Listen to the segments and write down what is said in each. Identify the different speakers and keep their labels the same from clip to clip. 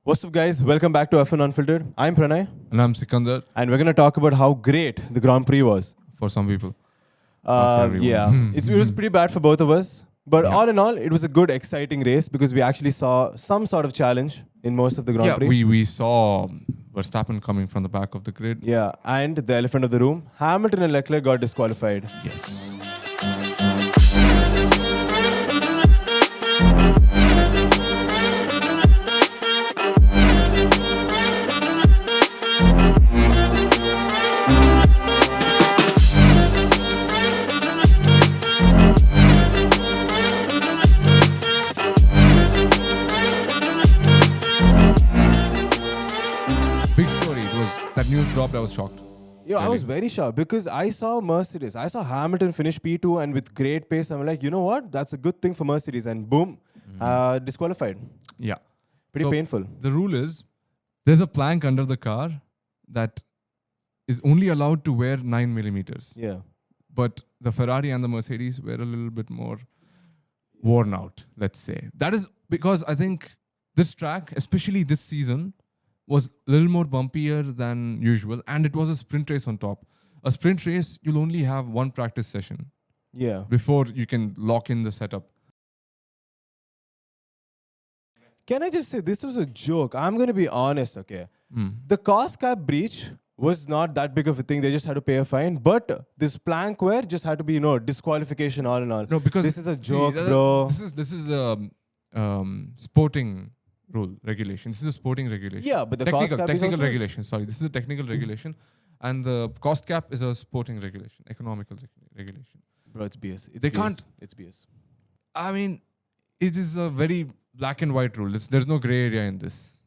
Speaker 1: What's up, guys? Welcome back to F1 Unfiltered. I'm Pranay.
Speaker 2: And I'm Sikander.
Speaker 1: And we're going to talk about how great the Grand Prix was.
Speaker 2: For some people. Not for everyone.
Speaker 1: Yeah, it was pretty bad for both of us. But
Speaker 2: Yeah.
Speaker 1: all in all, it was a good, exciting race because we actually saw some sort of challenge in most of the Grand Prix.
Speaker 2: We saw Verstappen coming from the back of the grid.
Speaker 1: Yeah, and the elephant of the room, Hamilton and Leclerc got disqualified.
Speaker 2: Yes. Big story. It was that news dropped. I was shocked.
Speaker 1: Yeah, I
Speaker 2: Really?
Speaker 1: was very shocked because I saw Mercedes. I saw Hamilton finish P2 and with great pace. I'm like, you know what? That's a good thing for Mercedes. And boom, disqualified.
Speaker 2: Yeah.
Speaker 1: Pretty
Speaker 2: So,
Speaker 1: painful.
Speaker 2: The rule is there's a plank under the car that is only allowed to wear 9 millimeters.
Speaker 1: Yeah.
Speaker 2: But the Ferrari and the Mercedes were a little bit more worn out, let's say. That is because I think this track, especially this season, was a little more bumpier than usual, and it was a sprint race on top. A sprint race, you'll only have one practice session
Speaker 1: Yeah.
Speaker 2: before you can lock in the setup.
Speaker 1: Can I just say this was a joke? I'm going to be honest, okay?
Speaker 2: Mm.
Speaker 1: The cost cap breach was not that big of a thing. They just had to pay a fine. But this plank wear just had to be, disqualification all in all.
Speaker 2: No, because
Speaker 1: This is a joke,
Speaker 2: see,
Speaker 1: bro.
Speaker 2: This is a sporting rule regulation. This is a sporting regulation.
Speaker 1: Yeah, but the cost cap is
Speaker 2: technical
Speaker 1: also
Speaker 2: regulation. Sorry, this is a technical regulation, and the cost cap is a sporting regulation, economical regulation.
Speaker 1: Bro, it's BS. It's
Speaker 2: They
Speaker 1: BS.
Speaker 2: can't-
Speaker 1: It's BS.
Speaker 2: I mean, it is a very black and white rule. There's no gray area in this.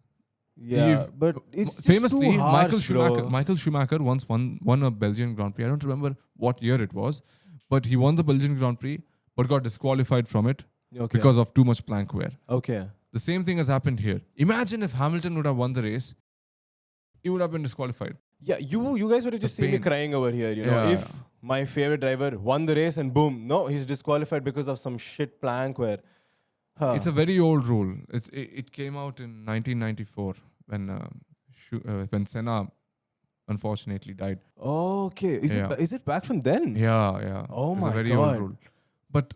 Speaker 1: Yeah, but it's just
Speaker 2: Famously,
Speaker 1: too harsh,
Speaker 2: Michael Schumacher once won a Belgian Grand Prix. I don't remember what year it was, but he won the Belgian Grand Prix, but got disqualified from it
Speaker 1: Okay.
Speaker 2: because of too much plank wear.
Speaker 1: Okay.
Speaker 2: The same thing has happened here. Imagine if Hamilton would have won the race, he would have been disqualified.
Speaker 1: Yeah, you guys would have just
Speaker 2: The
Speaker 1: seen me
Speaker 2: pain.
Speaker 1: crying over here,
Speaker 2: Yeah.
Speaker 1: If my favorite driver won the race and boom, no, he's disqualified because of some shit plank wear. Huh.
Speaker 2: It's a very old rule. It came out in 1994 when Senna unfortunately died.
Speaker 1: Okay.
Speaker 2: Yeah.
Speaker 1: Is it back from then?
Speaker 2: Yeah.
Speaker 1: Oh
Speaker 2: It's
Speaker 1: my
Speaker 2: a very
Speaker 1: God.
Speaker 2: old rule. But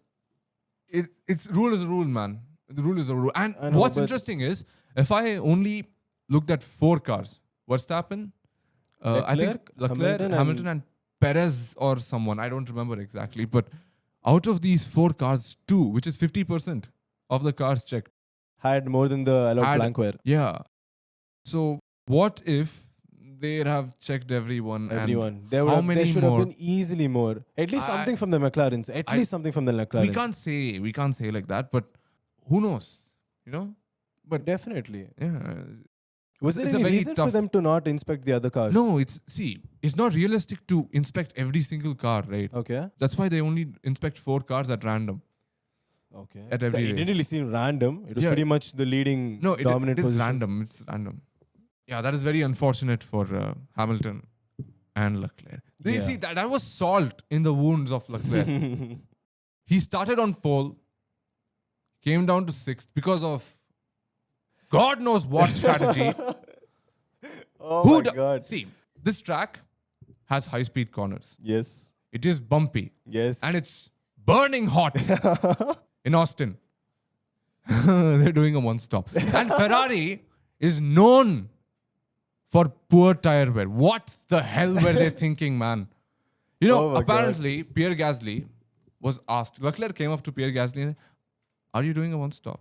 Speaker 2: it's rule is a rule, man. The rule is a rule. And
Speaker 1: I know,
Speaker 2: what's
Speaker 1: but-
Speaker 2: interesting is if I only looked at 4 cars, Verstappen, I think Leclerc, Hamilton and Perez or someone, I don't remember exactly. But out of these 4 cars, 2, which is 50% of the cars checked,
Speaker 1: Had more than the allowed
Speaker 2: Had-
Speaker 1: plank wear.
Speaker 2: yeah. So what if they have checked everyone?
Speaker 1: Everyone.
Speaker 2: And
Speaker 1: There,
Speaker 2: how
Speaker 1: there
Speaker 2: many
Speaker 1: should
Speaker 2: more?
Speaker 1: have been easily more. At least
Speaker 2: I-
Speaker 1: something from the McLarens. At
Speaker 2: I-
Speaker 1: least something from the McLarens.
Speaker 2: We can't say like that, but who knows? But
Speaker 1: Definitely.
Speaker 2: yeah.
Speaker 1: Was there
Speaker 2: it's a
Speaker 1: any
Speaker 2: very
Speaker 1: reason for
Speaker 2: tough-
Speaker 1: them to not inspect the other cars?
Speaker 2: No, it's not realistic to inspect every single car, right?
Speaker 1: Okay.
Speaker 2: That's why they only inspect 4 cars at random.
Speaker 1: Okay.
Speaker 2: At every
Speaker 1: It didn't
Speaker 2: race.
Speaker 1: really seem random. It was
Speaker 2: Yeah.
Speaker 1: pretty much the leading
Speaker 2: No, it
Speaker 1: dominant
Speaker 2: is
Speaker 1: position.
Speaker 2: random. It's random. Yeah, that is very unfortunate for Hamilton and Leclerc. You
Speaker 1: Yeah.
Speaker 2: see, that was salt in the wounds of Leclerc. He started on pole, came down to 6th because of God knows what strategy.
Speaker 1: Oh my God.
Speaker 2: See, this track has high-speed corners.
Speaker 1: Yes.
Speaker 2: It is bumpy.
Speaker 1: Yes.
Speaker 2: And it's burning hot in Austin. They're doing a one-stop. And Ferrari is known for poor tire wear. What the hell were they thinking, man?
Speaker 1: Oh my
Speaker 2: Apparently, Pierre Gasly was asked. Leclerc came up to Pierre Gasly and said, "Are you doing a one-stop?"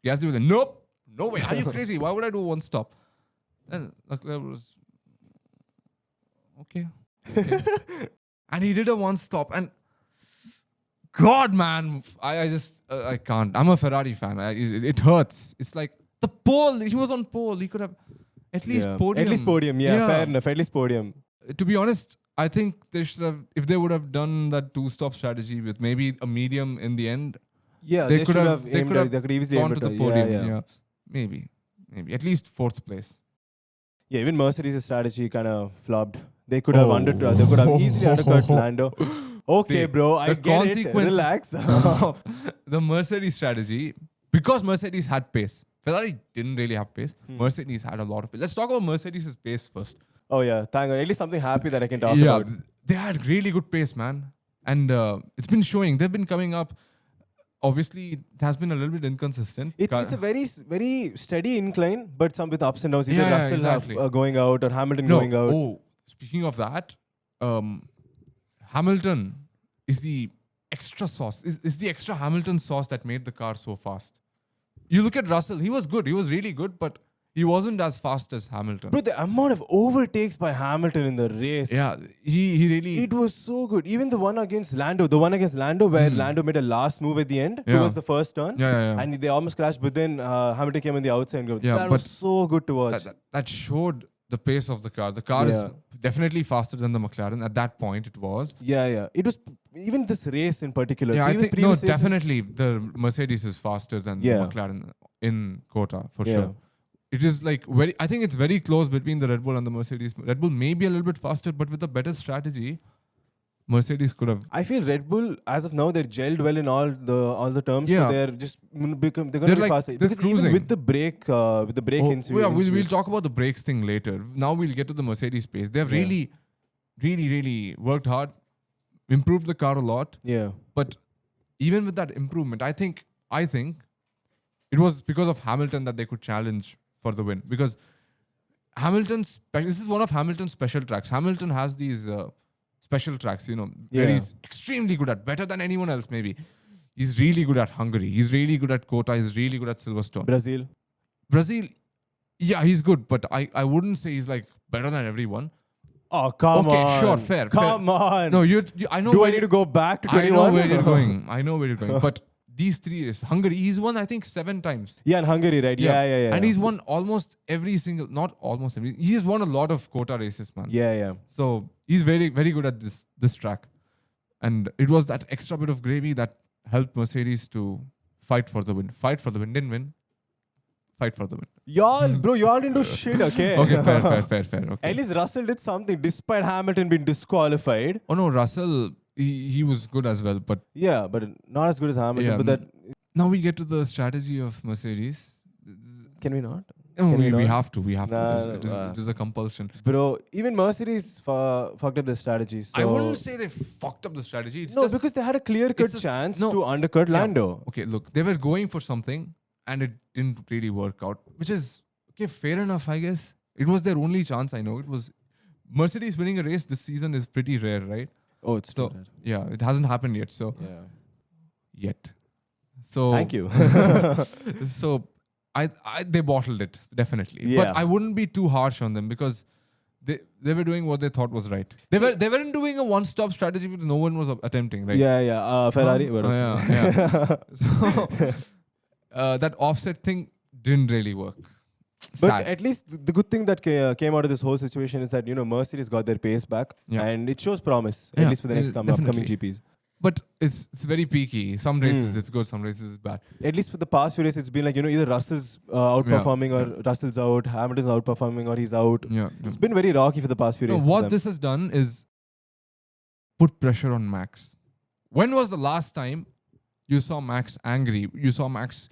Speaker 2: Gasly was like, "Nope. No way. Are you crazy? Why would I do one stop?" And Leclerc was, okay. And he did a one stop. And God, man, I just, I can't. I'm a Ferrari fan. It hurts. It's like the pole. He was on pole. He could have at least podium.
Speaker 1: At least podium. Yeah, fair enough. At least podium.
Speaker 2: To be honest, I think they should have, if they would have done that 2-stop strategy with maybe a medium in the end,
Speaker 1: Yeah,
Speaker 2: they
Speaker 1: they
Speaker 2: could
Speaker 1: should
Speaker 2: have
Speaker 1: aimed at- they could easily
Speaker 2: gone
Speaker 1: aim
Speaker 2: to
Speaker 1: at
Speaker 2: the
Speaker 1: a-
Speaker 2: podium.
Speaker 1: Yeah.
Speaker 2: Maybe. At least 4th place.
Speaker 1: Yeah, even Mercedes' strategy kind of flopped. They could have they could have easily undercut Lando. Okay,
Speaker 2: See,
Speaker 1: bro, I
Speaker 2: the
Speaker 1: get it.
Speaker 2: consequences
Speaker 1: Relax.
Speaker 2: of the Mercedes strategy because Mercedes had pace. Ferrari didn't really have pace. Mercedes had a lot of pace. Let's talk about Mercedes' pace first.
Speaker 1: Oh yeah, thank God. At least something happy that I can talk
Speaker 2: Yeah,
Speaker 1: about.
Speaker 2: they had really good pace, man. And it's been showing. They've been coming up. Obviously, it has been a little bit inconsistent.
Speaker 1: It's a very steady incline, but some with ups and downs. Either
Speaker 2: Yeah,
Speaker 1: Russell
Speaker 2: exactly.
Speaker 1: going out or Hamilton going out.
Speaker 2: Oh, speaking of that, Hamilton is the extra sauce. Is the extra Hamilton sauce that made the car so fast. You look at Russell. He was good. He was really good, but he wasn't as fast as Hamilton.
Speaker 1: Bro, the amount of overtakes by Hamilton in the race.
Speaker 2: Yeah, he really.
Speaker 1: It was so good. Even the one against Lando, where Lando made a last move at the end,
Speaker 2: Yeah.
Speaker 1: towards the first turn.
Speaker 2: Yeah.
Speaker 1: And they almost crashed, but then Hamilton came on the outside and go.
Speaker 2: Yeah,
Speaker 1: that
Speaker 2: but
Speaker 1: was so good to watch.
Speaker 2: that showed the pace of the car. The car is definitely faster than the McLaren. At that point, it was.
Speaker 1: Yeah. It was even this race in particular.
Speaker 2: Yeah, I
Speaker 1: even
Speaker 2: think
Speaker 1: previous races-
Speaker 2: definitely the Mercedes is faster than the McLaren in COTA for sure. It is like I think it's very close between the Red Bull and the Mercedes. Red Bull may be a little bit faster, but with a better strategy, Mercedes could have.
Speaker 1: I feel Red Bull, as of now, they're gelled well in all the terms.
Speaker 2: Yeah.
Speaker 1: So they're just they're going to
Speaker 2: They're
Speaker 1: be
Speaker 2: like-
Speaker 1: faster.
Speaker 2: they're
Speaker 1: Because even
Speaker 2: cruising.
Speaker 1: with the brake
Speaker 2: We'll talk about the brakes thing later. Now we'll get to the Mercedes pace. They've really worked hard, improved the car a lot.
Speaker 1: Yeah.
Speaker 2: But even with that improvement, I think it was because of Hamilton that they could challenge for the win. Because this is one of Hamilton's special tracks. Hamilton has these special tracks, where he's extremely good at, better than anyone else maybe. He's really good at Hungary. He's really good at COTA. He's really good at Silverstone. Brazil, yeah, he's good, but I wouldn't say he's like better than everyone.
Speaker 1: Oh, come on.
Speaker 2: Okay, sure, fair.
Speaker 1: Come on.
Speaker 2: No, I know.
Speaker 1: Do I need to go back to 21?
Speaker 2: I know where you're going. But these three is Hungary. He's won, I think, 7 times.
Speaker 1: Yeah, in Hungary, right? Yeah.
Speaker 2: And he's won almost every single, not almost every. He has won a lot of COTA races, man.
Speaker 1: Yeah.
Speaker 2: So he's very, very good at this track. And it was that extra bit of gravy that helped Mercedes to fight for the win. Didn't win. Fight for the win.
Speaker 1: Y'all didn't do shit, okay?
Speaker 2: Okay, fair. Okay.
Speaker 1: At least Russell did something despite Hamilton being disqualified.
Speaker 2: Oh no, Russell, he was good as well, but
Speaker 1: Yeah, but not as good as Hamilton. But that
Speaker 2: now we get to the strategy of Mercedes.
Speaker 1: can we not?
Speaker 2: No,
Speaker 1: Can we
Speaker 2: we
Speaker 1: not?
Speaker 2: have to.
Speaker 1: Nah,
Speaker 2: It is a compulsion.
Speaker 1: Bro, even Mercedes fucked up their strategy. So
Speaker 2: I wouldn't say they fucked up the strategy. It's
Speaker 1: no,
Speaker 2: just,
Speaker 1: because they had a clear-cut
Speaker 2: it's a
Speaker 1: chance
Speaker 2: no.
Speaker 1: to undercut Lando.
Speaker 2: Okay, look, they were going for something and it didn't really work out, which is okay, fair enough, I guess. It was their only chance. I know it was. Mercedes winning a race this season is pretty rare, right?
Speaker 1: Oh, it's
Speaker 2: So
Speaker 1: too bad.
Speaker 2: yeah, it hasn't happened yet. So
Speaker 1: Yeah.
Speaker 2: So
Speaker 1: Thank you.
Speaker 2: So they bottled it definitely.
Speaker 1: Yeah.
Speaker 2: But I wouldn't be too harsh on them because they were doing what they thought was right. They weren't doing a one-stop strategy which no one was attempting, right?
Speaker 1: Yeah. Ferrari.
Speaker 2: Oh, yeah. So that offset thing didn't really work.
Speaker 1: But
Speaker 2: Sad.
Speaker 1: at least the good thing that came out of this whole situation is that, Mercedes got their pace back.
Speaker 2: Yeah.
Speaker 1: And it shows promise,
Speaker 2: Yeah,
Speaker 1: at least for the next upcoming
Speaker 2: definitely.
Speaker 1: GPs.
Speaker 2: But it's very peaky. Some races it's good, some races it's bad.
Speaker 1: At least for the past few races, it's been like, either Russell's outperforming or Russell's out, Hamilton's outperforming or he's out.
Speaker 2: Yeah.
Speaker 1: It's been very rocky for the past few
Speaker 2: No,
Speaker 1: races. for
Speaker 2: what
Speaker 1: them.
Speaker 2: this has done is put pressure on Max. When was the last time you saw Max angry? You saw Max...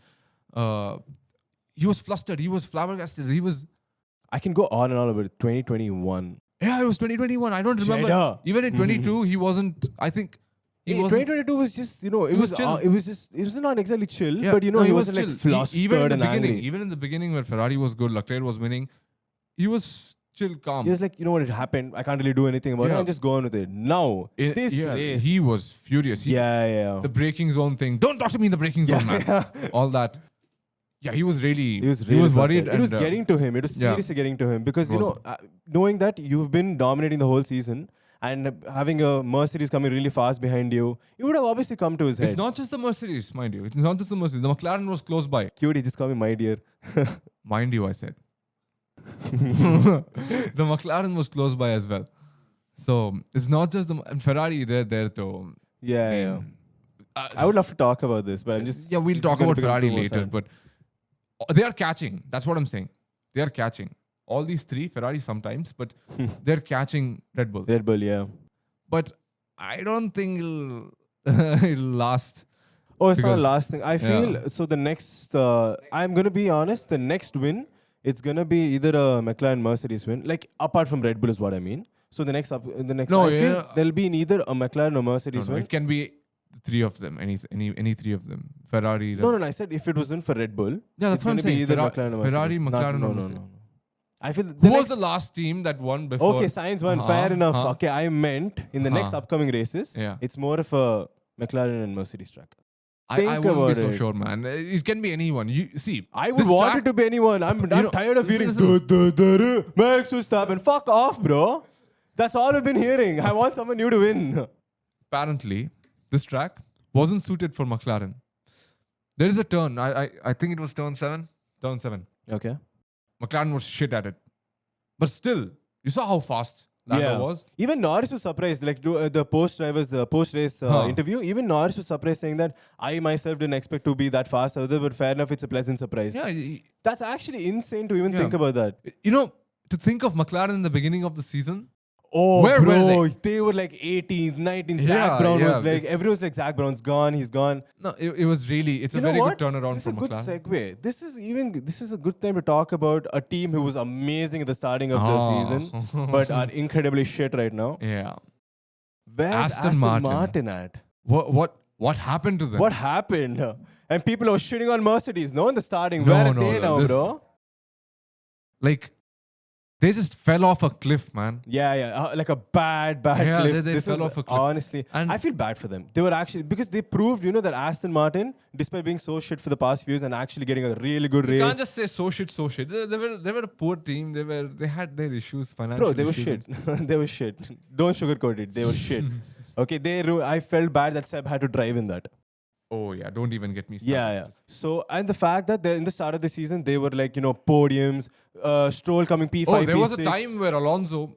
Speaker 2: he was flustered. He was flabbergasted.
Speaker 1: I can go on and on about 2021.
Speaker 2: Yeah, it was 2021. I don't remember.
Speaker 1: Cheddar.
Speaker 2: Even in 22, he wasn't... I think... He wasn't...
Speaker 1: 2022 was just, it
Speaker 2: was chill.
Speaker 1: it was not exactly chill,
Speaker 2: Yeah,
Speaker 1: but
Speaker 2: no,
Speaker 1: he wasn't
Speaker 2: chill.
Speaker 1: like flustered
Speaker 2: Even in the
Speaker 1: and
Speaker 2: beginning,
Speaker 1: angry.
Speaker 2: even in the beginning where Ferrari was good, Leclerc was winning, he was chill, calm.
Speaker 1: He was like, what, it happened. I can't really do anything about it.
Speaker 2: Yeah.
Speaker 1: I'm just going with it. Now, this race.
Speaker 2: He was furious.
Speaker 1: Yeah.
Speaker 2: The braking zone thing. Don't talk to me in the braking zone, man. All that. Yeah, he was really worried.
Speaker 1: frustrated. It
Speaker 2: and,
Speaker 1: was getting to him. It was seriously getting to him because, knowing that you've been dominating the whole season and having a Mercedes coming really fast behind you, it would have obviously come to his head.
Speaker 2: It's not just the Mercedes, mind you. It's not just the Mercedes. The McLaren was close by.
Speaker 1: Cutie, just call me my dear.
Speaker 2: Mind you, I said. The McLaren was close by as well. So it's not just and Ferrari, they're there though.
Speaker 1: Yeah. I would love to talk about this, but I'm just...
Speaker 2: we'll
Speaker 1: this
Speaker 2: talk
Speaker 1: is gonna
Speaker 2: about
Speaker 1: become
Speaker 2: Ferrari
Speaker 1: too more
Speaker 2: later.
Speaker 1: sad.
Speaker 2: But they are catching. That's what I'm saying. They are catching. All these three, Ferrari sometimes, but they're catching Red Bull.
Speaker 1: Red Bull, yeah.
Speaker 2: But I don't think it'll last.
Speaker 1: Oh, it's not
Speaker 2: Because-
Speaker 1: the last thing. I feel so. The next, I'm gonna be honest. The next win, it's gonna be either a McLaren Mercedes win. Like apart from Red Bull is what I mean. So the next
Speaker 2: No,
Speaker 1: I feel
Speaker 2: yeah.
Speaker 1: there'll be either a McLaren or Mercedes
Speaker 2: No,
Speaker 1: win.
Speaker 2: it can be the three of them. Any three of them. Ferrari.
Speaker 1: No. I said if it wasn't for Red Bull,
Speaker 2: Yeah, that's
Speaker 1: it's
Speaker 2: what I'm
Speaker 1: gonna be
Speaker 2: saying.
Speaker 1: either McLaren or Mercedes.
Speaker 2: Ferrari, McLaren,
Speaker 1: no,
Speaker 2: or
Speaker 1: no,
Speaker 2: Mercedes.
Speaker 1: no. I feel
Speaker 2: Who was the last team that won before?
Speaker 1: Okay, science one. Fair enough. Okay, I meant in the next upcoming races,
Speaker 2: Yeah.
Speaker 1: it's more of a McLaren and Mercedes track.
Speaker 2: I
Speaker 1: Think
Speaker 2: wouldn't be
Speaker 1: about
Speaker 2: so
Speaker 1: it.
Speaker 2: sure, man. It can be anyone. You see,
Speaker 1: I would
Speaker 2: this
Speaker 1: want
Speaker 2: track-
Speaker 1: it to be anyone. I'm
Speaker 2: know,
Speaker 1: tired of
Speaker 2: this
Speaker 1: hearing
Speaker 2: is
Speaker 1: Max Verstappen. Fuck off, bro. That's all I've been hearing. I want someone new to win.
Speaker 2: Apparently, this track wasn't suited for McLaren. There is a turn. I think it was turn 7. Turn 7.
Speaker 1: Okay.
Speaker 2: McLaren was shit at it. But still, you saw how fast Lando was.
Speaker 1: Even Norris was surprised. Like the post-race interview, even Norris was surprised saying that I myself didn't expect to be that fast. But fair enough, it's a pleasant surprise.
Speaker 2: Yeah,
Speaker 1: That's actually insane to even
Speaker 2: Yeah.
Speaker 1: think about that.
Speaker 2: you know, to think of McLaren in the beginning of the season.
Speaker 1: Oh,
Speaker 2: Where
Speaker 1: bro,
Speaker 2: were
Speaker 1: they were like 18th, 19th.
Speaker 2: Yeah,
Speaker 1: Zach Brown was
Speaker 2: yeah,
Speaker 1: like,
Speaker 2: it's-
Speaker 1: everyone's like, Zach Brown's gone, he's gone.
Speaker 2: No, it was really, it's
Speaker 1: You
Speaker 2: a
Speaker 1: know
Speaker 2: very
Speaker 1: what?
Speaker 2: good turnaround
Speaker 1: This
Speaker 2: for
Speaker 1: is a good
Speaker 2: McLaren.
Speaker 1: segue. This is a good time to talk about a team who was amazing at the starting of the season, but are incredibly shit right now.
Speaker 2: Yeah.
Speaker 1: Where's
Speaker 2: Aston Martin.
Speaker 1: at?
Speaker 2: What happened to them?
Speaker 1: What happened? And people are shitting on Mercedes, no, in the starting.
Speaker 2: No,
Speaker 1: Where are
Speaker 2: no,
Speaker 1: they
Speaker 2: no,
Speaker 1: now,
Speaker 2: this-
Speaker 1: bro?
Speaker 2: Like, they just fell off a cliff, man.
Speaker 1: Yeah, like a bad
Speaker 2: Yeah,
Speaker 1: cliff.
Speaker 2: they
Speaker 1: This
Speaker 2: fell
Speaker 1: was-
Speaker 2: off a cliff.
Speaker 1: Honestly,
Speaker 2: And-
Speaker 1: I feel bad for them. They were actually, because they proved, that Aston Martin, despite being so shit for the past few years and actually getting a really good
Speaker 2: You
Speaker 1: race.
Speaker 2: can't just say so shit. They were a poor team. They had their issues, financial
Speaker 1: Bro, they were
Speaker 2: issues.
Speaker 1: shit. They were shit. Don't sugarcoat it. They were shit. Okay, I felt bad that Seb had to drive in that.
Speaker 2: Oh yeah, don't even get me started.
Speaker 1: Yeah. So, and the fact that in the start of the season, they were like, podiums, Stroll coming P5,
Speaker 2: Oh, there was a
Speaker 1: P6.
Speaker 2: time where Alonso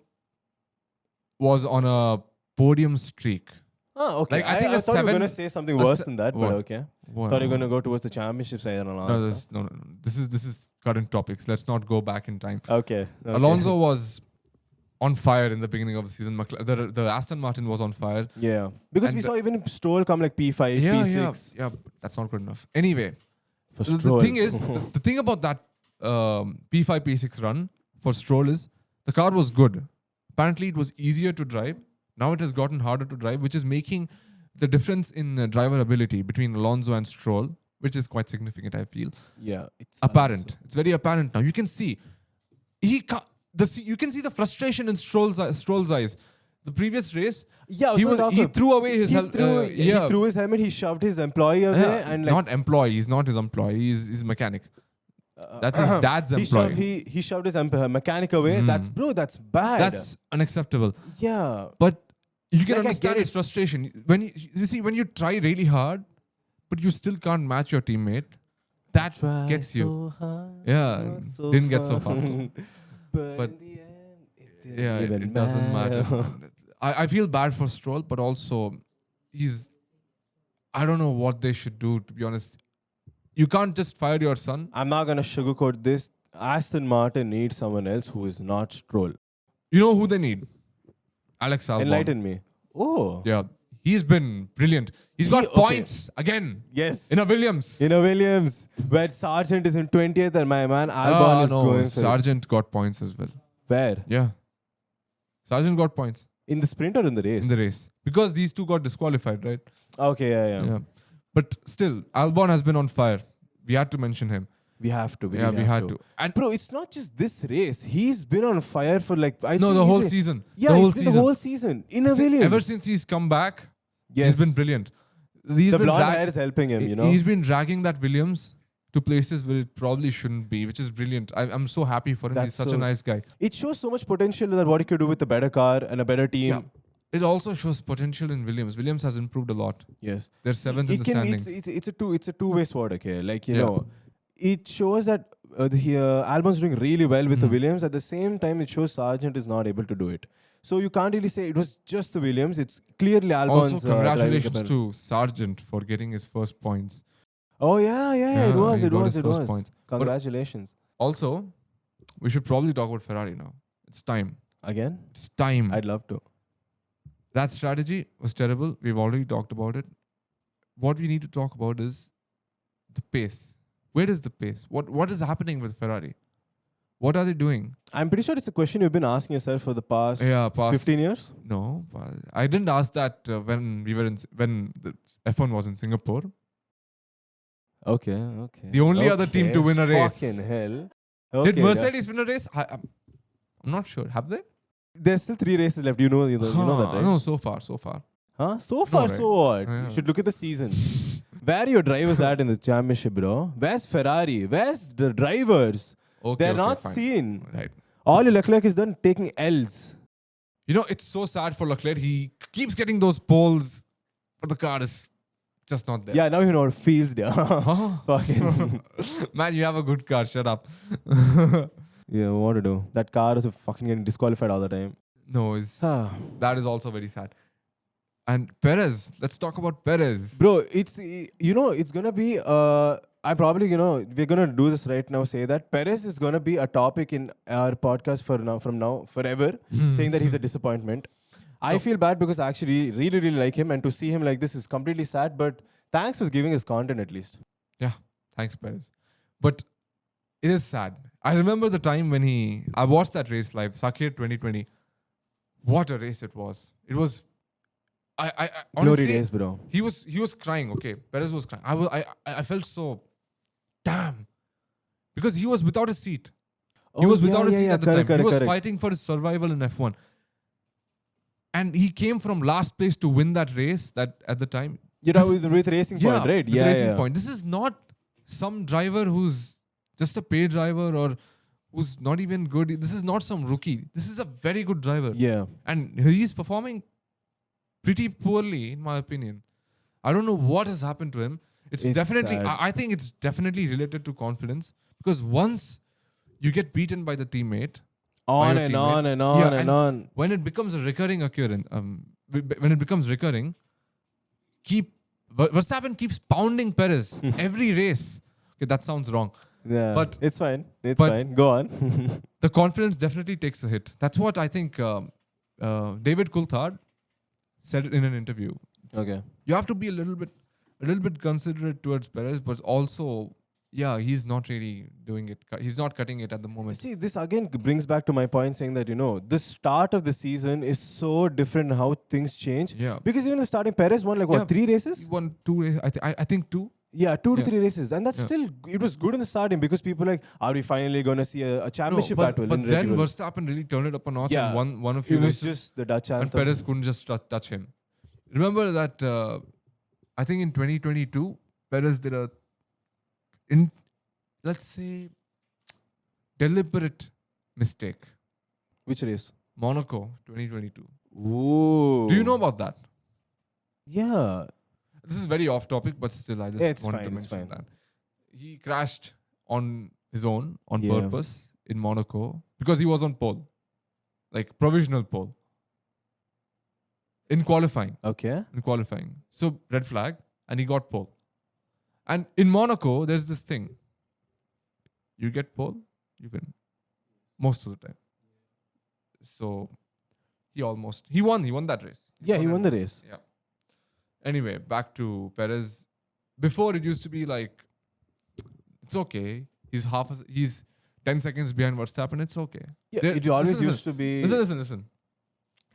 Speaker 2: was on a podium streak.
Speaker 1: Ah, okay.
Speaker 2: Like, I think
Speaker 1: I
Speaker 2: a
Speaker 1: thought you were
Speaker 2: seven-
Speaker 1: going to say something
Speaker 2: a
Speaker 1: worse
Speaker 2: se-
Speaker 1: than that,
Speaker 2: what?
Speaker 1: but okay.
Speaker 2: What?
Speaker 1: Thought you were going to go towards the championship side and all
Speaker 2: No,
Speaker 1: that stuff.
Speaker 2: no. This is current topics. Let's not go back in time.
Speaker 1: Okay.
Speaker 2: Alonso was on fire in the beginning of the season. The Aston Martin was on fire.
Speaker 1: Yeah. Because
Speaker 2: And
Speaker 1: we
Speaker 2: the-
Speaker 1: saw even Stroll come like P5, P6.
Speaker 2: Yeah, but that's not good enough. Anyway,
Speaker 1: For
Speaker 2: the
Speaker 1: Stroll.
Speaker 2: thing is, the thing about that P5, P6 run for Stroll is the car was good. Apparently, it was easier to drive. Now it has gotten harder to drive, which is making the difference in driver ability between Alonso and Stroll, which is quite significant, I feel.
Speaker 1: Yeah. It's
Speaker 2: Apparent. It's very apparent now. You can see you can see the frustration in Stroll's eyes. The previous race,
Speaker 1: Yeah,
Speaker 2: he threw away his
Speaker 1: he
Speaker 2: helmet.
Speaker 1: threw his helmet, he shoved his employee away and like
Speaker 2: not employee. He's not his employee. He's a mechanic. That's his dad's employee.
Speaker 1: he shoved his mechanic away. That's bad.
Speaker 2: That's unacceptable.
Speaker 1: yeah.
Speaker 2: But you can
Speaker 1: Like, I
Speaker 2: understand
Speaker 1: get
Speaker 2: his
Speaker 1: it.
Speaker 2: frustration when when you try really hard, but you still can't match your teammate. That gets you.
Speaker 1: So hard,
Speaker 2: Yeah,
Speaker 1: not so
Speaker 2: didn't get so
Speaker 1: far.
Speaker 2: far.
Speaker 1: but
Speaker 2: But-
Speaker 1: in the end, it didn't
Speaker 2: Yeah,
Speaker 1: even
Speaker 2: it doesn't matter. I feel bad for Stroll, but also I don't know what they should do, to be honest. You can't just fire your son.
Speaker 1: I'm not gonna sugarcoat this. Aston Martin needs someone else who is not Stroll.
Speaker 2: You know who they need? Alex Albon.
Speaker 1: Enlighten me. Oh.
Speaker 2: Yeah, he's been brilliant. He's got
Speaker 1: Okay.
Speaker 2: points again
Speaker 1: Yes.
Speaker 2: in a Williams.
Speaker 1: In a Williams, where Sargent is in 20th and my man Albon is going for
Speaker 2: Sargent got points as well.
Speaker 1: where?
Speaker 2: Yeah, Sargent got points
Speaker 1: In the sprint or in the race?
Speaker 2: in the race because these two got disqualified, right?
Speaker 1: Okay, yeah.
Speaker 2: Yeah. But still, Albon has been on fire. We had to mention him.
Speaker 1: We have to.
Speaker 2: We had to. And
Speaker 1: Bro, it's not just this race. He's been on fire for like
Speaker 2: the whole season.
Speaker 1: Yeah,
Speaker 2: the whole
Speaker 1: it's been the whole season in a Williams.
Speaker 2: Ever since he's come back,
Speaker 1: Yes.
Speaker 2: he's been brilliant.
Speaker 1: The
Speaker 2: been
Speaker 1: blonde
Speaker 2: drag-
Speaker 1: hair is helping him, you know.
Speaker 2: He's been dragging that Williams to places where it probably shouldn't be, which is brilliant. I'm so happy for him.
Speaker 1: That's
Speaker 2: He's such
Speaker 1: so-
Speaker 2: a nice guy.
Speaker 1: It shows so much potential that what he could do with a better car and a better team.
Speaker 2: Yeah. It also shows potential in Williams. Williams has improved a lot.
Speaker 1: Yes.
Speaker 2: They're seventh in the standings.
Speaker 1: It's a two-way sword, okay? Like, you
Speaker 2: Yeah.
Speaker 1: know, it shows that Albon's doing really well with the Williams. At the same time, it shows Sargent is not able to do it. So you can't really say it was just the Williams. It's clearly Albon's
Speaker 2: Also,
Speaker 1: driving
Speaker 2: congratulations
Speaker 1: capability.
Speaker 2: to Sargent for getting his first points.
Speaker 1: Oh, yeah,
Speaker 2: Yeah,
Speaker 1: it was.
Speaker 2: he
Speaker 1: It
Speaker 2: got
Speaker 1: was.
Speaker 2: his
Speaker 1: It
Speaker 2: first
Speaker 1: was.
Speaker 2: points.
Speaker 1: Congratulations.
Speaker 2: Also, we should probably talk about Ferrari now. It's time.
Speaker 1: Again?
Speaker 2: It's time.
Speaker 1: I'd love to.
Speaker 2: That strategy was terrible. We've already talked about it. what we need to talk about is the pace. Where is the pace? What is happening with Ferrari? What are they doing?
Speaker 1: I'm pretty sure it's a question you've been asking yourself for the past 15 years.
Speaker 2: No, I didn't ask that when the F1 was in Singapore.
Speaker 1: Okay.
Speaker 2: The only other team to win a race.
Speaker 1: Fucking hell.
Speaker 2: Did Mercedes win a race? I'm not sure. Have they?
Speaker 1: There's still 3 races left. You know that, right?
Speaker 2: No, so far.
Speaker 1: Huh? So far,
Speaker 2: right?
Speaker 1: so what?
Speaker 2: Yeah.
Speaker 1: You should look at the season. Where are your drivers at in the championship, bro? Where's Ferrari? Where's the drivers? They're not
Speaker 2: fine.
Speaker 1: seen.
Speaker 2: Right.
Speaker 1: All Leclerc is done taking L's.
Speaker 2: You know, it's so sad for Leclerc. He keeps getting those poles, but the car is just not there.
Speaker 1: Yeah, now you know what it feels there.
Speaker 2: Huh?
Speaker 1: Fucking.
Speaker 2: Man, you have a good car. Shut up.
Speaker 1: Yeah, what to do? That car is fucking getting disqualified all the time.
Speaker 2: No, that is also very sad. And Perez, let's talk about Perez.
Speaker 1: Bro, it's gonna be I'm probably we're gonna do this right now, say that Perez is gonna be a topic in our podcast from now forever, saying that he's a disappointment. I feel bad because I actually really, really like him, and to see him like this is completely sad, but thanks for giving us content at least.
Speaker 2: Yeah, thanks, Perez. But it is sad. I remember the time when I watched that race live, Sakir 2020. What a race it was. It was I honestly,
Speaker 1: Glory days, bro.
Speaker 2: He was crying. Okay, Perez was crying. I felt so damn, because he was without a seat. He was without a seat at the time. He was fighting for his survival in F1, and he came from last place to win that race. That at the time,
Speaker 1: with Racing Point, right?
Speaker 2: With Racing Point. This is not some driver who's just a paid driver or who's not even good. This is not some rookie. This is a very good driver.
Speaker 1: Yeah,
Speaker 2: and he's performing pretty poorly, in my opinion. I don't know what has happened to him. It's definitely, I think it's definitely related to confidence, because once you get beaten by the teammate,
Speaker 1: on and on.
Speaker 2: When it becomes a recurring occurrence, Verstappen keeps pounding Perez every race. Okay, that sounds wrong.
Speaker 1: Yeah,
Speaker 2: but
Speaker 1: it's fine. It's fine. Go on.
Speaker 2: The confidence definitely takes a hit. That's what I think David Coulthard said it in an interview.
Speaker 1: Okay.
Speaker 2: You have to be a little bit considerate towards Perez, but also, he's not really doing it. He's not cutting it at the moment.
Speaker 1: See, this again brings back to my point saying that, the start of the season is so different how things change.
Speaker 2: Yeah.
Speaker 1: Because even the starting, Perez won 3 races?
Speaker 2: He won 2 races. I think 2.
Speaker 1: Yeah, 2 to 3 races. And that's still, it was good in the starting because people are we finally going to see a championship battle?
Speaker 2: But then Verstappen really turned it up a notch and won a few races.
Speaker 1: It was just the Dutch anthem.
Speaker 2: And Perez couldn't just touch him. Remember that, I think in 2022, Perez did let's say, deliberate mistake.
Speaker 1: Which race?
Speaker 2: Monaco 2022.
Speaker 1: Ooh.
Speaker 2: Do you know about that?
Speaker 1: Yeah.
Speaker 2: This is very off topic, but still, I just wanted to mention that. He crashed on his own, on purpose, in Monaco, because he was on pole. Like, provisional pole. In qualifying.
Speaker 1: Okay.
Speaker 2: In qualifying. So, red flag, and he got pole. And in Monaco, there's this thing. You get pole, you win. Most of the time. So, he won that race.
Speaker 1: He won the race.
Speaker 2: Yeah. Anyway, back to Perez. Before it used to be like, it's okay. He's 10 seconds behind Verstappen. It's okay.
Speaker 1: Yeah, it always used to be.
Speaker 2: Listen.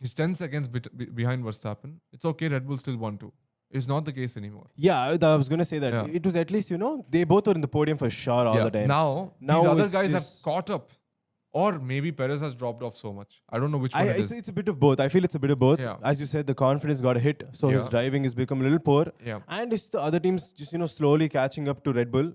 Speaker 2: He's 10 seconds behind Verstappen. It's okay. Red Bull still won too. It's not the case anymore.
Speaker 1: Yeah, I was going to say that. Yeah. It was at least, they both were in the podium for sure all the time.
Speaker 2: Now these other guys have caught up. Or maybe Perez has dropped off so much. I don't know which one it is.
Speaker 1: It's a bit of both. I feel it's a bit of both.
Speaker 2: Yeah.
Speaker 1: As you said, the confidence got a hit. So his driving has become a little poor.
Speaker 2: Yeah.
Speaker 1: And it's the other teams just, slowly catching up to Red Bull.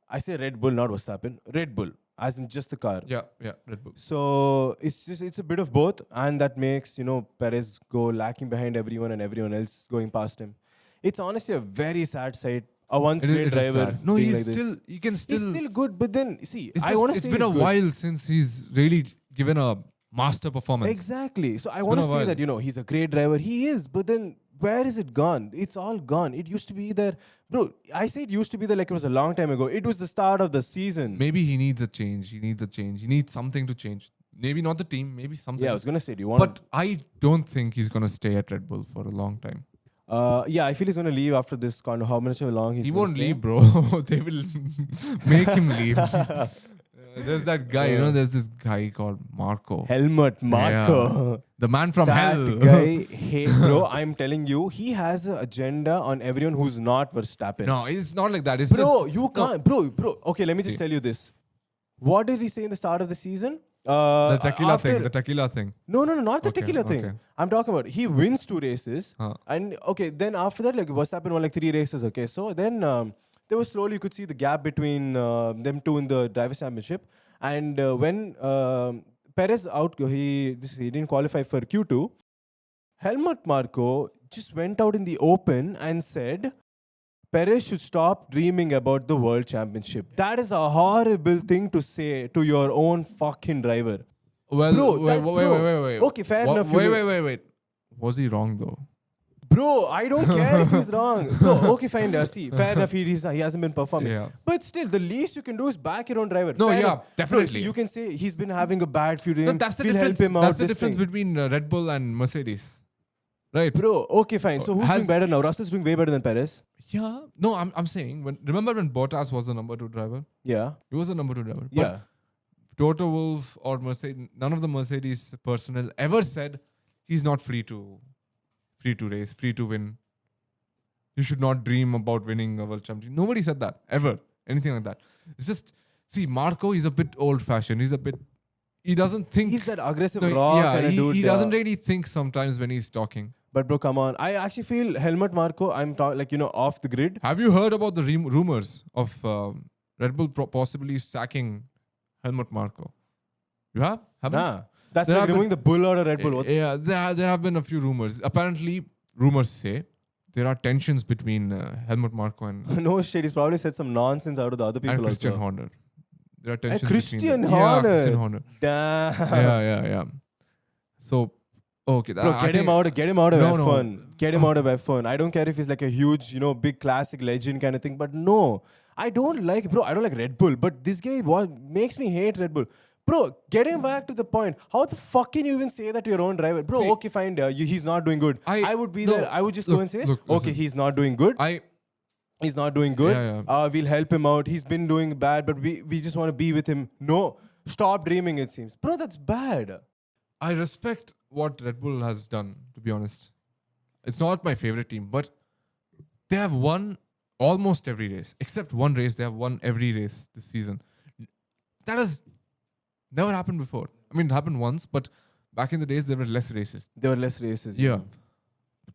Speaker 1: I say Red Bull, not Verstappen. Red Bull, as in just the car.
Speaker 2: Yeah, Red Bull.
Speaker 1: So it's a bit of both. And that makes, Perez go lacking behind everyone and everyone else going past him. It's honestly a very sad sight. A once great driver.
Speaker 2: No,
Speaker 1: he's
Speaker 2: like
Speaker 1: still.
Speaker 2: He's
Speaker 1: still good, but then see,
Speaker 2: it's been a while since he's really given a master performance.
Speaker 1: Exactly. So I want to say that he's a great driver. He is, but then where is it gone? It's all gone. It used to be there, bro. I say it used to be there like it was a long time ago. It was the start of the season.
Speaker 2: Maybe he needs a change. He needs something to change. Maybe not the team. Maybe something.
Speaker 1: Yeah, I was gonna say, do you want?
Speaker 2: But I don't think he's gonna stay at Red Bull for a long time.
Speaker 1: Yeah, I feel he's going to leave after this. How much long he's
Speaker 2: He
Speaker 1: gonna
Speaker 2: won't
Speaker 1: stay.
Speaker 2: leave, bro. They will make him leave. There's that guy, there's this guy called Marco.
Speaker 1: Helmut Marko.
Speaker 2: Yeah. The man from
Speaker 1: That
Speaker 2: hell.
Speaker 1: guy, hey, bro, I'm telling you, he has an agenda on everyone who's not Verstappen.
Speaker 2: No, it's not like that. It's
Speaker 1: Bro,
Speaker 2: just...
Speaker 1: you can't. Bro. Okay, let me just
Speaker 2: See.
Speaker 1: tell you this. What did he say in the start of the season?
Speaker 2: The tequila thing. The tequila thing.
Speaker 1: No, not the
Speaker 2: Okay,
Speaker 1: tequila thing.
Speaker 2: okay.
Speaker 1: I'm talking about he wins 2 races. And okay, then after that, like Verstappen won like 3 races. Okay, so then there was slowly you could see the gap between them two in the drivers' championship. And when Perez he didn't qualify for Q2. Helmut Marko just went out in the open and said, Perez should stop dreaming about the world championship. That is a horrible thing to say to your own fucking driver.
Speaker 2: Well,
Speaker 1: Bro,
Speaker 2: wait.
Speaker 1: Okay, fair enough.
Speaker 2: Wait. Was he wrong though?
Speaker 1: Bro, I don't care if he's wrong. Bro, okay, fine. See, fair enough. He hasn't been performing.
Speaker 2: Yeah.
Speaker 1: But still, the least you can do is back your own driver.
Speaker 2: No,
Speaker 1: Fair
Speaker 2: yeah,
Speaker 1: enough.
Speaker 2: definitely.
Speaker 1: Bro, you can say he's been having a bad few days.
Speaker 2: No, that's the
Speaker 1: we'll
Speaker 2: difference.
Speaker 1: help him out.
Speaker 2: That's the
Speaker 1: this
Speaker 2: difference
Speaker 1: thing.
Speaker 2: between Red Bull and Mercedes, right?
Speaker 1: Bro, okay, fine. So who's doing better now? Russell's doing way better than Perez.
Speaker 2: Yeah. No, I'm saying remember when Bottas was the number 2 driver?
Speaker 1: Yeah.
Speaker 2: He was the number 2 driver.
Speaker 1: Yeah.
Speaker 2: But Toto Wolff or Mercedes, none of the Mercedes personnel ever said he's not free to race, free to win. You should not dream about winning a world championship. Nobody said that ever. Anything like that. It's just, see, Marco is a bit old-fashioned. He doesn't think.
Speaker 1: He's that aggressive raw kind of dude.
Speaker 2: He doesn't really think sometimes when he's talking.
Speaker 1: But bro, come on. I actually feel Helmut Marko, off the grid.
Speaker 2: Have you heard about the rumors of Red Bull possibly sacking Helmut Marko? You have? Haven't?
Speaker 1: Nah. That's like removing the bull out of Red Bull.
Speaker 2: Yeah, there have been a few rumors. Apparently, rumors say there are tensions between Helmut Marko and
Speaker 1: no shit, he's probably said some nonsense out of the other people
Speaker 2: and Christian
Speaker 1: also.
Speaker 2: Horner. There are tensions
Speaker 1: Christian
Speaker 2: between them.
Speaker 1: Horner.
Speaker 2: Yeah, Christian Horner.
Speaker 1: Damn.
Speaker 2: Yeah. So, okay.
Speaker 1: Bro, get him out of F1.
Speaker 2: No.
Speaker 1: Get him out of F1. I don't care if he's like a huge, big classic legend kind of thing. But no, I don't like Red Bull. But this guy makes me hate Red Bull. Bro, get him back to the point. How the fuck can you even say that to your own driver? Bro,
Speaker 2: See,
Speaker 1: okay, fine. He's not doing good. I would be there. I would just go and say, okay,
Speaker 2: listen.
Speaker 1: he's not doing good. He's not doing good.
Speaker 2: Yeah.
Speaker 1: We'll help him out. He's been doing bad, but we just want to be with him. No, stop dreaming, it seems. Bro, that's bad.
Speaker 2: I respect what Red Bull has done, to be honest. It's not my favorite team, but they have won almost every race. Except one race, they have won every race this season. That has never happened before. I mean, it happened once, but back in the days, there were less races.
Speaker 1: Yeah.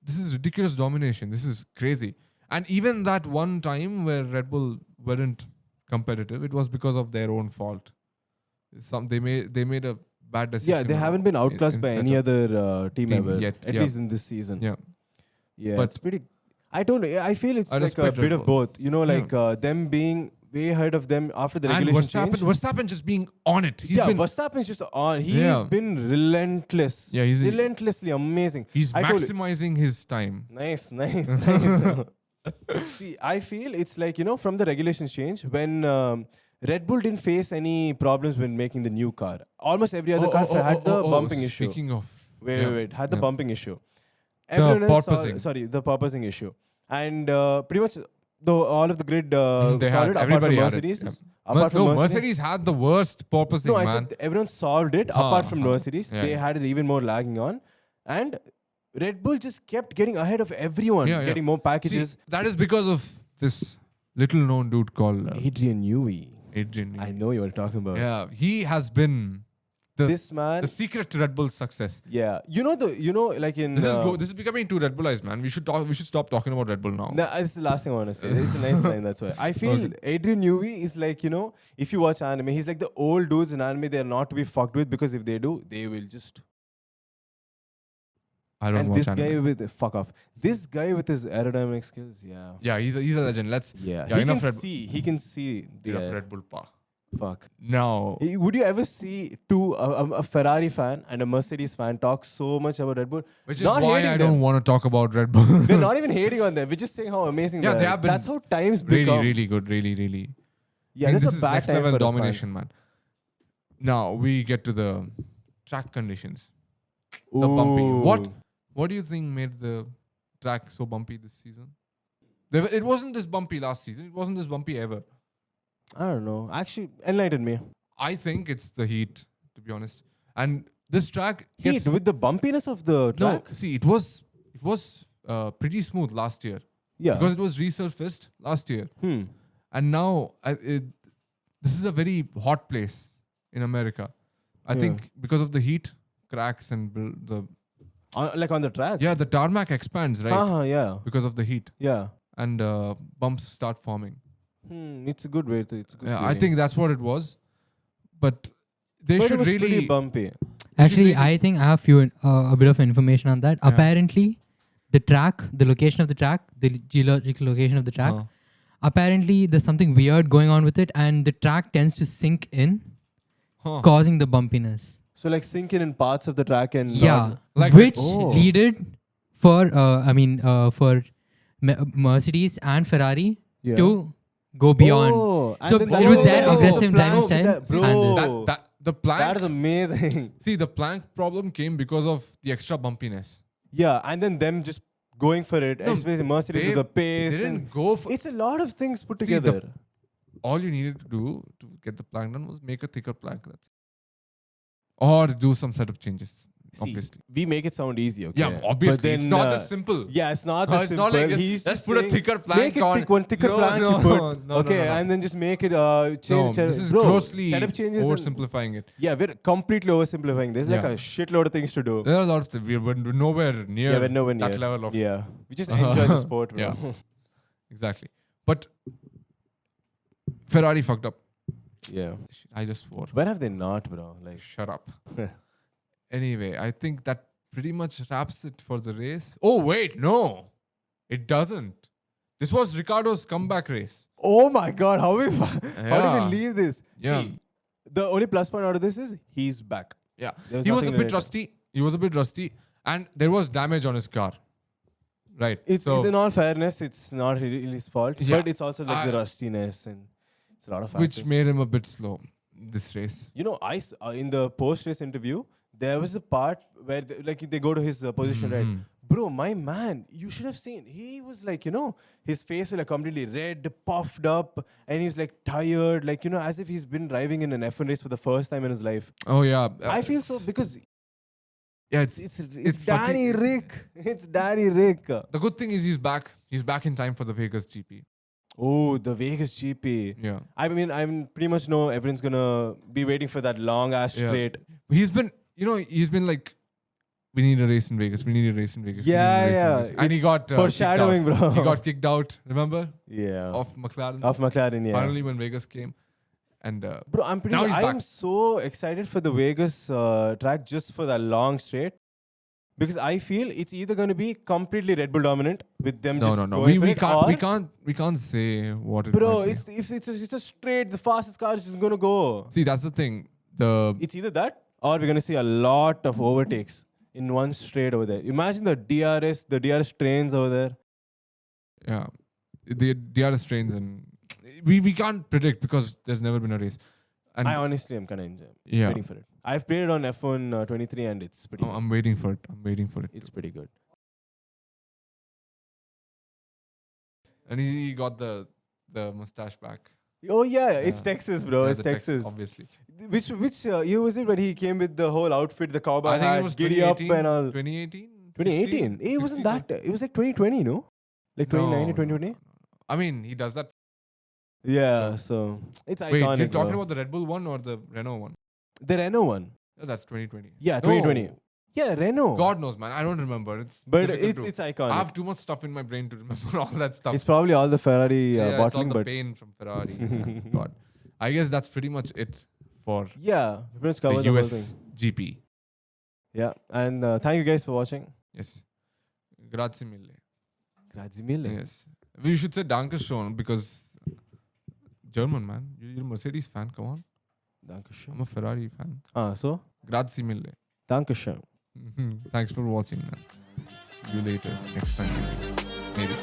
Speaker 2: This is ridiculous domination. This is crazy. And even that one time where Red Bull weren't competitive, it was because of their own fault. They made a bad decision.
Speaker 1: Yeah, they haven't been outclassed by any other team ever.
Speaker 2: Yet.
Speaker 1: At least in this season.
Speaker 2: Yeah.
Speaker 1: But it's pretty... I don't know. I feel it's like a bit of both. Them being way ahead of them after the regulation change.
Speaker 2: Verstappen just being on it.
Speaker 1: Verstappen's just on. He's been relentless.
Speaker 2: Yeah, he's
Speaker 1: relentlessly amazing.
Speaker 2: He's maximizing his time.
Speaker 1: Nice. See, I feel it's like, from the regulations change, when Red Bull didn't face any problems when making the new car. Almost every other car had the bumping issue.
Speaker 2: Speaking of...
Speaker 1: Wait. Had the bumping issue.
Speaker 2: The porpoising.
Speaker 1: The porpoising issue. And pretty much all of the grid solved it apart from Mercedes.
Speaker 2: Mercedes had the worst porpoising,
Speaker 1: I said everyone solved it apart from Mercedes.
Speaker 2: Yeah.
Speaker 1: They had it even more lagging on. And Red Bull just kept getting ahead of everyone, getting more packages.
Speaker 2: See, that is because of this little known dude called
Speaker 1: Adrian Newey.
Speaker 2: Adrian Newey.
Speaker 1: I know you were talking about.
Speaker 2: Yeah, he has been
Speaker 1: this man.
Speaker 2: The secret to Red Bull's success.
Speaker 1: Yeah, like in
Speaker 2: this is becoming too Red Bullized, man. We should stop talking about Red Bull now.
Speaker 1: No, it's the last thing I want to say. It's a nice line. That's why I feel Adrian Newey is like, if you watch anime, he's like the old dudes in anime. They're not to be fucked with because if they do, they will just.
Speaker 2: I don't watch anime.
Speaker 1: This guy with his aerodynamic skills,
Speaker 2: yeah, he's a legend.
Speaker 1: He can see
Speaker 2: enough Red Bull pa.
Speaker 1: Fuck.
Speaker 2: No.
Speaker 1: Would you ever see a Ferrari fan and a Mercedes fan talk so much about Red Bull?
Speaker 2: Which is why I don't want to talk about Red Bull.
Speaker 1: We're not even hating on them. We're just saying how amazing they are.
Speaker 2: They have been
Speaker 1: That's how times
Speaker 2: really,
Speaker 1: become.
Speaker 2: really good. Really.
Speaker 1: Yeah,
Speaker 2: this
Speaker 1: is
Speaker 2: is
Speaker 1: a bad
Speaker 2: next
Speaker 1: time
Speaker 2: level
Speaker 1: for
Speaker 2: domination, man. Now we get to the track conditions. The bumping. What do you think made the track so bumpy this season? It wasn't this bumpy last season. It wasn't this bumpy ever.
Speaker 1: I don't know. Actually, enlighten me.
Speaker 2: I think it's the heat, to be honest. And this track
Speaker 1: Heat with the bumpiness of the track.
Speaker 2: No, see, it was pretty smooth last year.
Speaker 1: Yeah.
Speaker 2: Because it was resurfaced last year. And now this is a very hot place in America. I think because of the heat, cracks and
Speaker 1: like on the track.
Speaker 2: yeah, the tarmac expands, right?
Speaker 1: Yeah.
Speaker 2: Because of the heat.
Speaker 1: Yeah.
Speaker 2: And bumps start forming.
Speaker 1: It's a good way to. It's a good.
Speaker 2: Yeah, I
Speaker 1: feeling.
Speaker 2: think that's what it was. But they
Speaker 1: But it
Speaker 2: should
Speaker 1: was
Speaker 2: really
Speaker 1: pretty bumpy.
Speaker 3: Actually, I think I have a bit of information on that.
Speaker 2: Yeah.
Speaker 3: Apparently, the location of the track, the geological location of the track, apparently there's something weird going on with it, and the track tends to sink in, causing the bumpiness.
Speaker 1: So like sinking in parts of the track and
Speaker 3: which leaded for Mercedes and Ferrari to go beyond.
Speaker 1: So
Speaker 3: it was their aggressive driving style.
Speaker 1: Bro,
Speaker 2: the plank.
Speaker 1: that is amazing.
Speaker 2: See, the plank problem came because of the extra bumpiness.
Speaker 1: Yeah, and then them just going for it,
Speaker 2: No,
Speaker 1: especially Mercedes with the pace.
Speaker 2: They
Speaker 1: and
Speaker 2: didn't go for.
Speaker 1: it's a lot of things put
Speaker 2: See,
Speaker 1: together.
Speaker 2: All you needed to do to get the plank done was make a thicker plank. That's it. Or do some setup changes. Obviously.
Speaker 1: We make it sound easy, okay?
Speaker 2: Yeah, obviously.
Speaker 1: But then,
Speaker 2: it's not this simple.
Speaker 1: Yeah, it's not
Speaker 2: No,
Speaker 1: this
Speaker 2: it's
Speaker 1: simple.
Speaker 2: not like
Speaker 1: He's
Speaker 2: let's
Speaker 1: just
Speaker 2: put a
Speaker 1: saying,
Speaker 2: thicker plank
Speaker 1: make it
Speaker 2: on.
Speaker 1: thick, one thicker plank you put. Okay,
Speaker 2: no.
Speaker 1: and then just make it change.
Speaker 2: This is
Speaker 1: Bro,
Speaker 2: grossly
Speaker 1: setup changes.
Speaker 2: oversimplifying it.
Speaker 1: Yeah, we're completely oversimplifying. There's like
Speaker 2: Yeah.
Speaker 1: a shitload of things to do.
Speaker 2: There are a lot of stuff. We're nowhere near
Speaker 1: Yeah, we're nowhere near
Speaker 2: that level of.
Speaker 1: Yeah, we just enjoy the sport, bro.
Speaker 2: Yeah. Exactly. But Ferrari fucked up.
Speaker 1: Yeah.
Speaker 2: I just swore.
Speaker 1: When have they not, bro? Like,
Speaker 2: Shut up. Anyway, I think that pretty much wraps it for the race. Oh, wait, no. It doesn't. This was Ricardo's comeback race.
Speaker 1: oh my god, how do
Speaker 2: Yeah.
Speaker 1: we leave this?
Speaker 2: Yeah.
Speaker 1: See, the only plus point out of this is he's back.
Speaker 2: Yeah.
Speaker 1: There was
Speaker 2: He was a
Speaker 1: nothing
Speaker 2: bit
Speaker 1: related.
Speaker 2: rusty. He was a bit rusty. And there was damage on his car. Right.
Speaker 1: It's
Speaker 2: so,
Speaker 1: in all fairness, it's not really his fault,
Speaker 2: Yeah.
Speaker 1: but it's also like the rustiness and it's a lot of factors.
Speaker 2: which made him a bit slow this race.
Speaker 1: You know, in the post-race interview, there was a part where they go to his position, right? Bro, my man, you should have seen. He was like, his face was like completely red, puffed up, and he's like tired, like, as if he's been driving in an F1 race for the first time in his life.
Speaker 2: Oh, yeah.
Speaker 1: I feel so because
Speaker 2: Yeah,
Speaker 1: it's Danny Rick. It's Danny Rick.
Speaker 2: the good thing is he's back. He's back in time for the Vegas GP.
Speaker 1: Oh, the Vegas GP.
Speaker 2: Yeah.
Speaker 1: I mean, I'm pretty much know everyone's gonna be waiting for that long ass
Speaker 2: Yeah.
Speaker 1: straight.
Speaker 2: He's been like, we need a race in Vegas. We need a race in Vegas.
Speaker 1: Yeah,
Speaker 2: we need a race in
Speaker 1: yeah.
Speaker 2: Vegas. And he
Speaker 1: It's
Speaker 2: got
Speaker 1: foreshadowing,
Speaker 2: kicked out.
Speaker 1: bro.
Speaker 2: He got kicked out, remember?
Speaker 1: Yeah.
Speaker 2: Of McLaren.
Speaker 1: Of McLaren, yeah.
Speaker 2: Finally, when Vegas came. And
Speaker 1: Bro, I'm
Speaker 2: Now he's
Speaker 1: I'm
Speaker 2: back.
Speaker 1: so excited for the Vegas track just for that long straight. Because I feel it's either going to be completely Red Bull dominant with them
Speaker 2: no.
Speaker 1: just going for it,
Speaker 2: We can't say what it
Speaker 1: bro,
Speaker 2: might be.
Speaker 1: it's a straight, the fastest car is just going to go.
Speaker 2: See, that's the thing.
Speaker 1: It's either that or we're going to see a lot of overtakes in one straight over there. Imagine the DRS trains over there.
Speaker 2: Yeah. The DRS trains and we can't predict because there's never been a race. And
Speaker 1: I honestly am kind of
Speaker 2: Yeah.
Speaker 1: waiting for it. I've played it on F1 23 and it's pretty good.
Speaker 2: I'm waiting for it.
Speaker 1: It's pretty good.
Speaker 2: And he got the mustache back.
Speaker 1: Oh yeah, it's
Speaker 2: Yeah.
Speaker 1: Texas, bro.
Speaker 2: Yeah,
Speaker 1: It's
Speaker 2: the
Speaker 1: Texas.
Speaker 2: obviously.
Speaker 1: Which year was it when he came with the whole outfit, the cowboy
Speaker 2: I think
Speaker 1: hat,
Speaker 2: it was
Speaker 1: giddy up
Speaker 2: 2018,
Speaker 1: and all?
Speaker 2: 2018?
Speaker 1: 2018. It wasn't that. It was like 2020, no? Like 2019, 2020?
Speaker 2: I mean, he does that.
Speaker 1: Yeah, so it's iconic.
Speaker 2: Wait, you're talking
Speaker 1: bro.
Speaker 2: about the Red Bull one or the Renault one?
Speaker 1: the Renault one?
Speaker 2: Oh, that's 2020.
Speaker 1: Yeah,
Speaker 2: No.
Speaker 1: 2020. Yeah, Renault.
Speaker 2: God knows, man. I don't remember.
Speaker 1: but
Speaker 2: difficult
Speaker 1: it's
Speaker 2: to-
Speaker 1: iconic.
Speaker 2: I have too much stuff in my brain to remember all that stuff.
Speaker 1: It's probably all the Ferrari
Speaker 2: yeah, it's all
Speaker 1: bottling,
Speaker 2: the
Speaker 1: but
Speaker 2: pain from Ferrari. Yeah, God. I guess that's pretty much it for
Speaker 1: yeah, we pretty much
Speaker 2: the
Speaker 1: covered the whole
Speaker 2: US
Speaker 1: thing.
Speaker 2: GP.
Speaker 1: Yeah, and thank you guys for watching.
Speaker 2: Yes. Grazie mille.
Speaker 1: Grazie mille.
Speaker 2: Yes. We should say Dankeschön because German, man. You're a Mercedes fan. Come on.
Speaker 1: Dankeschön.
Speaker 2: I'm a Ferrari fan.
Speaker 1: So?
Speaker 2: Grazie mille.
Speaker 1: Dankeschön.
Speaker 2: Thanks for watching, man. See you later. Next time, maybe.